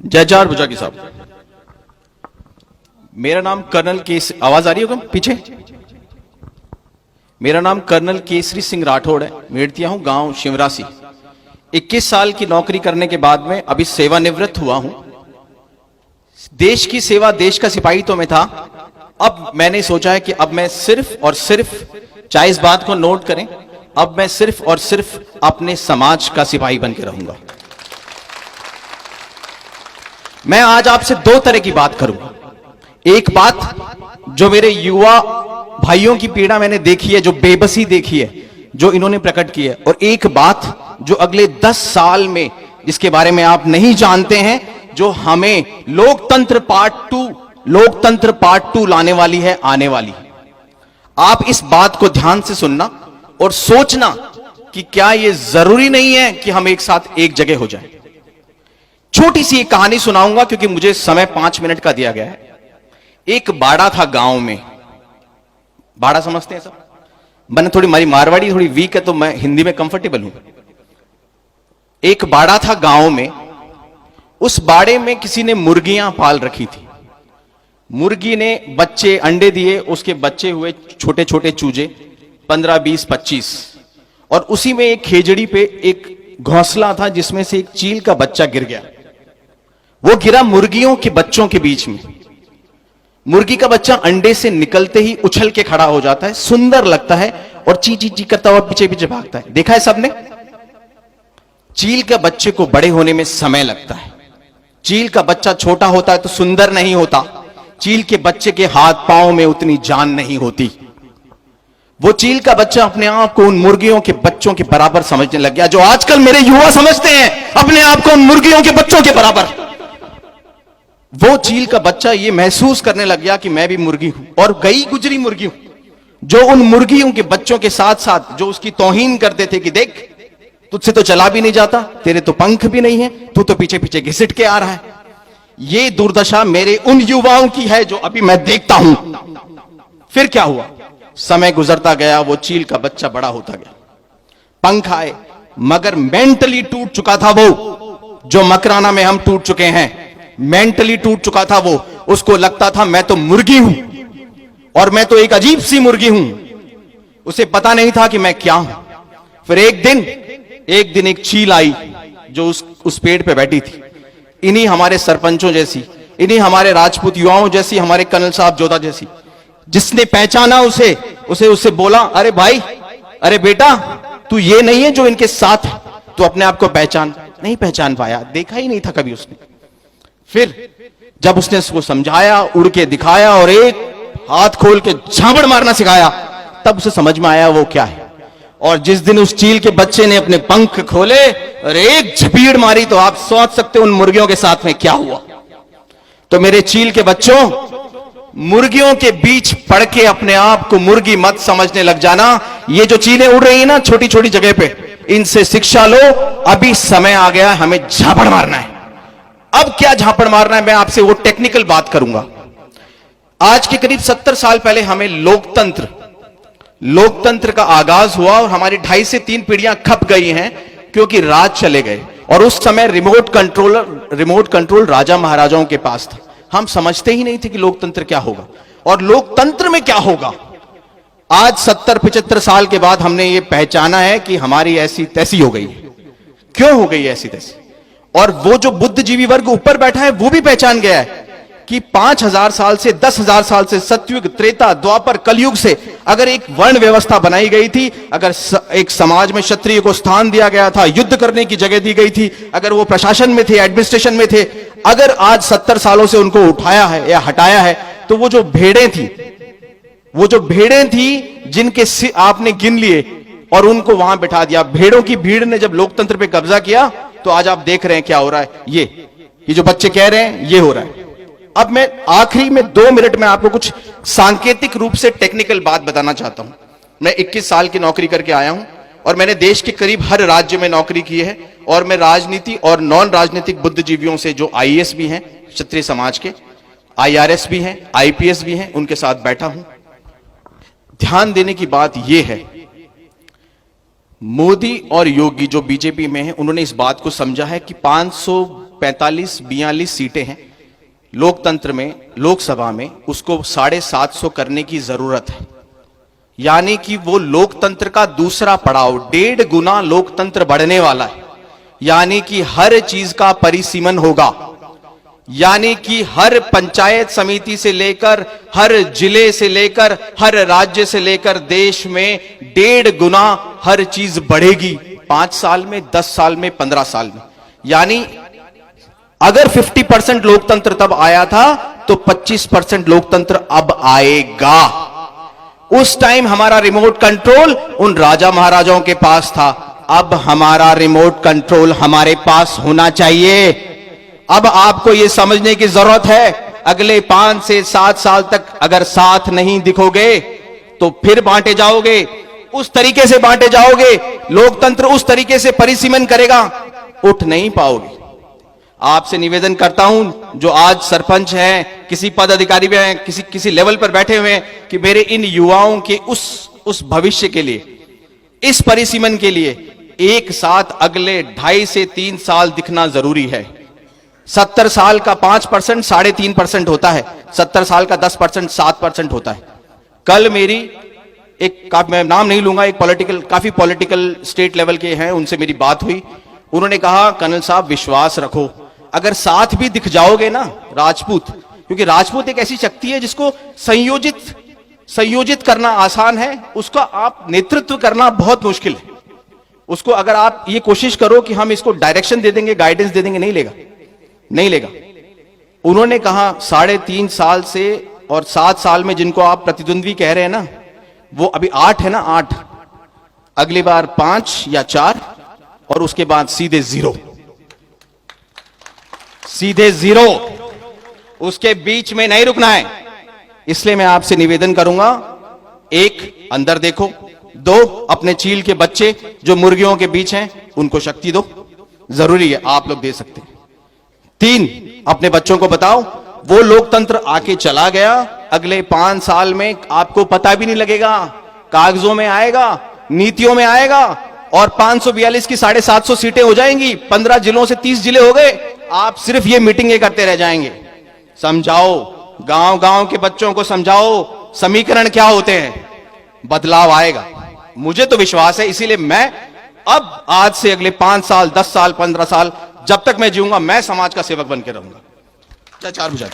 जय जार भुजागी साहब। मेरा नाम कर्नल केसरी, आवाज आ रही होगा पीछे? मेरा नाम कर्नल केसरी सिंह राठौड़ है। मेड़तिया हूं, गांव शिवरासी। 21 साल की नौकरी करने के बाद में अभी सेवानिवृत्त हुआ हूं। देश की सेवा, देश का सिपाही तो मैं था। अब मैंने सोचा है कि अब मैं सिर्फ और सिर्फ, चाहे इस बात को नोट करें, अब मैं सिर्फ और सिर्फ अपने समाज का सिपाही बन के रहूंगा। मैं आज आपसे दो तरह की बात करूंगा। एक बात जो मेरे युवा भाइयों की पीड़ा मैंने देखी है, जो बेबसी देखी है, जो इन्होंने प्रकट की है, और एक बात जो अगले 10 साल में, जिसके बारे में आप नहीं जानते हैं, जो हमें लोकतंत्र पार्ट 2 लाने वाली है, आने वाली है। आप इस बात को ध्यान से सुनना और सोचना कि क्या यह जरूरी नहीं है कि हम एक साथ एक जगह हो जाएं। छोटी सी एक कहानी सुनाऊंगा क्योंकि मुझे समय 5 मिनट का दिया गया है। एक बाड़ा था गांव में। बाड़ा समझते हैं सब? मैंने थोड़ी, हमारी मारवाड़ी थोड़ी वीक है तो मैं हिंदी में कंफर्टेबल हूं। एक बाड़ा था गांव में। उस बाड़े में किसी ने मुर्गियां पाल रखी थी। मुर्गी ने बच्चे, अंडे दिए, उसके बच्चे हुए छोटे छोटे चूजे, 15, 20, 25। और उसी में एक खेजड़ी पे एक घोंसला था जिसमें से एक चील का बच्चा गिर गया। वो गिरा मुर्गियों के बच्चों के बीच में। मुर्गी का बच्चा अंडे से निकलते ही उछल के खड़ा हो जाता है, सुंदर लगता है और ची ची ची करता हुआ पीछे पीछे भागता है। देखा है सबने? चील के बच्चे को बड़े होने में समय लगता है। चील का बच्चा छोटा होता है तो सुंदर नहीं होता। चील के बच्चे के हाथ पांव में उतनी जान नहीं होती। वो चील का बच्चा अपने आप को उन मुर्गियों के बच्चों के बराबर समझने लग गया, जो आजकल मेरे युवा समझते हैं अपने आप को उन मुर्गियों के बच्चों के बराबर। वो चील का बच्चा ये महसूस करने लग गया कि मैं भी मुर्गी हूं, और गई गुजरी मुर्गी हूं, जो उन मुर्गियों के बच्चों के साथ साथ जो उसकी तौहीन करते थे कि देख, तुझसे तो चला भी नहीं जाता, तेरे तो पंख भी नहीं है, तू तो पीछे पीछे घिसट के आ रहा है। ये दुर्दशा मेरे उन युवाओं की है जो अभी मैं देखता हूं। फिर क्या हुआ? समय गुजरता गया, वो चील का बच्चा बड़ा होता गया, पंख आए, मगर मेंटली टूट चुका था वो, जो मकराना में हम टूट चुके हैं। मेंटली टूट चुका था वो। उसको लगता था मैं तो मुर्गी हूं और मैं तो एक अजीब सी मुर्गी हूं। उसे पता नहीं था कि मैं क्या हूं। फिर एक दिन एक चील आई जो उस पेड़ पे बैठी थी, इन्हीं हमारे सरपंचों जैसी, इन्हीं हमारे राजपूत युवाओं जैसी, हमारे कर्नल साहब जोधा जैसी। जिसने पहचाना उसे बोला, अरे भाई, अरे बेटा, तू ये नहीं है जो इनके साथ है, तू अपने आप को पहचान। नहीं पहचान पाया, देखा ही नहीं था कभी उसने। फिर जब उसने उसको समझाया, उड़ के दिखाया और एक हाथ खोल के झापड़ मारना सिखाया, तब उसे समझ में आया वो क्या है। और जिस दिन उस चील के बच्चे ने अपने पंख खोले और एक झपीड़ मारी, तो आप सोच सकते उन मुर्गियों के साथ में क्या हुआ। तो मेरे चील के बच्चों, मुर्गियों के बीच पड़ के अपने आप को मुर्गी मत समझने लग जाना। ये जो चीलें उड़ रही है ना छोटी छोटी जगह पे, इनसे शिक्षा लो। अभी समय आ गया, हमें झापड़ मारना है। अब क्या झापड़ मारना है, मैं आपसे वो टेक्निकल बात करूंगा। आज के करीब 70 साल पहले हमें लोकतंत्र का आगाज हुआ और हमारी 2.5 से 3 पीढ़ियां खप गई हैं क्योंकि राज चले गए। और उस समय रिमोट कंट्रोल राजा महाराजाओं के पास था। हम समझते ही नहीं थे कि लोकतंत्र क्या होगा और लोकतंत्र में क्या होगा। आज 70-75 साल के बाद हमने ये पहचाना है कि हमारी ऐसी तैसी हो गई। क्यों हो गई ऐसी तैसी? और वो जो बुद्धिजीवी वर्ग ऊपर बैठा है वो भी पहचान गया है कि 5000 साल से 10,000 साल से, सतयुग, त्रेता, द्वापर, कलयुग से अगर एक वर्ण व्यवस्था बनाई गई थी, अगर एक समाज में क्षत्रिय को स्थान दिया गया था, युद्ध करने की जगह दी गई थी, अगर वो प्रशासन में थे, एडमिनिस्ट्रेशन में थे, अगर आज 70 सालों से उनको उठाया है या हटाया है, तो वो जो भेड़ें थी जिनके आपने गिन लिए और उनको वहां बिठा दिया। भेड़ों की भीड़ ने जब लोकतंत्र पे कब्जा किया, तो आज आप देख रहे हैं क्या हो रहा है। ये जो बच्चे कह रहे हैं, ये हो रहा है। अब मैं आखिरी में 2 मिनट में आपको कुछ सांकेतिक रूप से टेक्निकल बात बताना चाहता हूं। मैं 21 साल की नौकरी करके आया हूं और मैंने देश के करीब हर राज्य में नौकरी की है। और मैं राजनीति और नॉन राजनीतिक बुद्धिजीवियों से, जो आईएएस भी हैं क्षत्रिय समाज के, आईआरएस भी हैं, आईपीएस भी हैं, उनके साथ बैठा हूं। ध्यान देने की बात यह है, मोदी और योगी जो बीजेपी में हैं, उन्होंने इस बात को समझा है कि 45-42 सीटें हैं लोकतंत्र में, लोकसभा में, उसको 750 करने की जरूरत है। यानी कि वो लोकतंत्र का दूसरा पड़ाव, 1.5 गुना लोकतंत्र बढ़ने वाला है। यानी कि हर चीज का परिसीमन होगा। यानी कि हर पंचायत समिति से लेकर, हर जिले से लेकर, हर राज्य से लेकर देश में 1.5 गुना हर चीज बढ़ेगी 5 साल में, 10 साल में, 15 साल में। यानी अगर 50% लोकतंत्र तब आया था तो 25% लोकतंत्र अब आएगा। उस टाइम हमारा रिमोट कंट्रोल उन राजा महाराजाओं के पास था, अब हमारा रिमोट कंट्रोल हमारे पास होना चाहिए। अब आपको यह समझने की जरूरत है, अगले 5 से 7 साल तक अगर साथ नहीं दिखोगे तो फिर बांटे जाओगे, उस तरीके से बांटे जाओगे, लोकतंत्र उस तरीके से परिसीमन करेगा, उठ नहीं पाओगे। आपसे निवेदन करता हूं, जो आज सरपंच हैं, किसी पद अधिकारी भी हैं, किसी लेवल पर बैठे हुए हैं, कि मेरे इन युवाओं के उस भविष्य के लिए, इस परिसीमन के लिए एक साथ अगले 2.5 से 3 साल दिखना जरूरी है। 70 साल का 5% 3.5% होता है, 70 साल का 10% 7% होता है। कल मेरी मैं नाम नहीं लूंगा, काफी पॉलिटिकल स्टेट लेवल के हैं, उनसे मेरी बात हुई। उन्होंने कहा, कर्नल साहब विश्वास रखो, अगर साथ भी दिख जाओगे ना राजपूत, क्योंकि राजपूत एक ऐसी शक्ति है जिसको संयोजित करना आसान है, उसका आप नेतृत्व करना बहुत मुश्किल है। उसको अगर आप ये कोशिश करो कि हम इसको डायरेक्शन दे देंगे, गाइडेंस दे देंगे, नहीं लेगा। उन्होंने कहा 3.5 साल से और 7 साल में जिनको आप प्रतिद्वंद्वी कह रहे हैं ना, वो अभी 8 है ना, 8, अगली बार 5 या 4 और उसके बाद सीधे 0, उसके बीच में नहीं रुकना है। इसलिए मैं आपसे निवेदन करूंगा, 1 अंदर देखो, 2 अपने चील के बच्चे जो मुर्गियों के बीच हैं उनको शक्ति दो, जरूरी है, आप लोग दे सकते हैं। 3 अपने बच्चों को बताओ, वो लोकतंत्र आके चला गया, अगले 5 साल में आपको पता भी नहीं लगेगा, कागजों में आएगा, नीतियों में आएगा, और 542 की 750 सीटें हो जाएंगी, 15 जिलों से 30 जिले हो गए। आप सिर्फ ये मीटिंगें करते रह जाएंगे। समझाओ, गांव के बच्चों को समझाओ समीकरण क्या होते हैं, बदलाव आएगा, मुझे तो विश्वास है। इसीलिए मैं अब आज से अगले 5 साल, 10 साल, 15 साल, जब तक मैं जीऊंगा, मैं समाज का सेवक बन के रहूंगा। 4 बुझा